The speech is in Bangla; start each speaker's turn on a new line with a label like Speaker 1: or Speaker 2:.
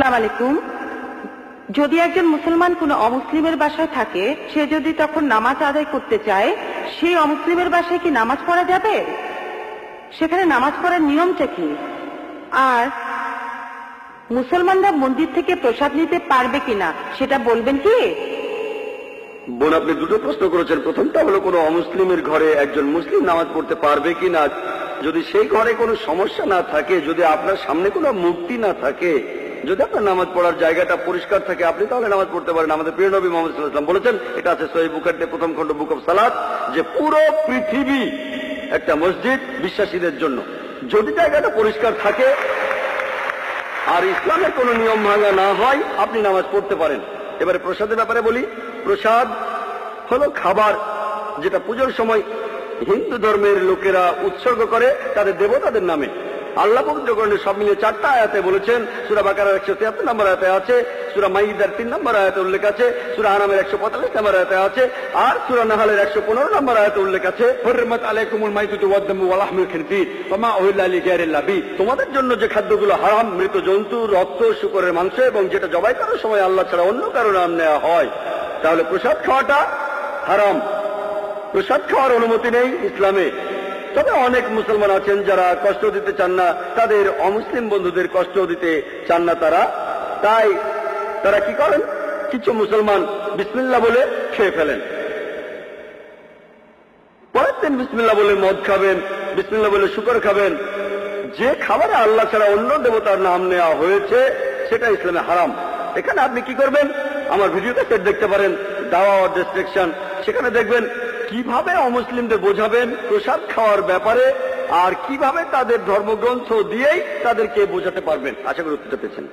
Speaker 1: আসসালামু আলাইকুম। যদি একজন মুসলমান কোনো অমুসলিমের বাসায় থাকে, সে যদি তখন নামাজ আদায় করতে চায়, সেই অমুসলিমের বাসায় কি নামাজ পড়া যাবে? সেখানে নামাজ পড়ার নিয়মটা কি? আর মুসলমানরা মন্দির থেকে প্রসাদ নিতে পারবে কিনা সেটা বলবেন কি?
Speaker 2: বোন, আপনি দুটো প্রশ্ন করেছেন। প্রথমটা হলো কোনো অমুসলিমের ঘরে একজন মুসলিম নামাজ পড়তে পারবে কিনা। যদি সেই ঘরে কোনো সমস্যা না থাকে, যদি আপনার সামনে কোনো মূর্তি না থাকে, যদি আপনার নামাজ পড়ার জায়গাটা পরিষ্কার থাকে, আপনি তাহলে নামাজ পড়তে পারেন। আমাদের প্রিয় নবী মুহাম্মদ সাল্লাল্লাহু আলাইহি ওয়াসাল্লাম বলেছেন, এটা আছে সহিহ বুখারীতে প্রথম খণ্ড বুক অফ সালাত, যে পুরো পৃথিবী একটা মসজিদ বিশ্বাসীদের জন্য, যদি জায়গাটা পরিষ্কার থাকে আর ইসলামের কোনো নিয়ম ভাঙা না হয়, আপনি নামাজ পড়তে পারেন। এবারে প্রসাদের ব্যাপারে বলি। প্রসাদ হলো খাবার যেটা পুজোর সময় হিন্দু ধর্মের লোকেরা উৎসর্গ করে তাদের দেবতাদের নামে। আল্লাহ পবিত্র কোরআনে সব মিলিয়ে 4টা আয়াতে বলেছেন। সূরা বাকারার 173 নম্বর আয়াতে আছে, সূরা মাইদার 3 নম্বর আয়াতে উল্লেখ আছে, সূরা আনামের 145 নম্বর আয়াতে আছে, আর সূরা নাহলের 115 নম্বর আয়াতে উল্লেখ আছে, হুররিমাত আলাইকুমুল মাইতাতু ওয়াদ দামু ওয়া লাহমুল খিনজির ওয়া মা উহিল্লা লিগাইরিল্লাহ বিহি। তোমাদের জন্য যে খাদ্যগুলো হারাম, মৃত জন্তু, রক্ত, শূকরের মাংস এবং যেটা জবাই করার সময় আল্লাহ ছাড়া অন্য কারো নাম নেওয়া হয়। তাহলে প্রসাদ খাওয়াটা হারাম। প্রসাদ খাওয়ার অনুমতি নেই ইসলামে। তবে অনেক মুসলমান আছেন যারা কষ্ট দিতে চান না, তাদের অমুসলিম বন্ধুদের কষ্ট দিতে চান না তাই তারা কি করেন, কিছু মুসলমান বিসমিল্লাহ বলে খেয়ে ফেলেন। পরের দিন বিসমিল্লাহ বলে মদ খাবেন, বিসমিল্লাহ বলে শুকর খাবেন। যে খাবারে আল্লাহ ছাড়া অন্য দেবতার নাম নেওয়া হয়েছে সেটা ইসলামে হারাম। এখানে আপনি কি করবেন, আমার ভিডিওতে সেট দেখতে পারেন, দাওয়া ও ডিস্ট্রাকশন। সেখানে দেখবেন কিভাবে অমুসলিমদের বোঝাবেন প্রসাদ খাওয়ার ব্যাপারে, আর কিভাবে তাদের ধর্মগ্রন্থ দিয়েই তাদেরকে বোঝাতে পারবেন। আশা করি উত্তরটা পেয়েছেন।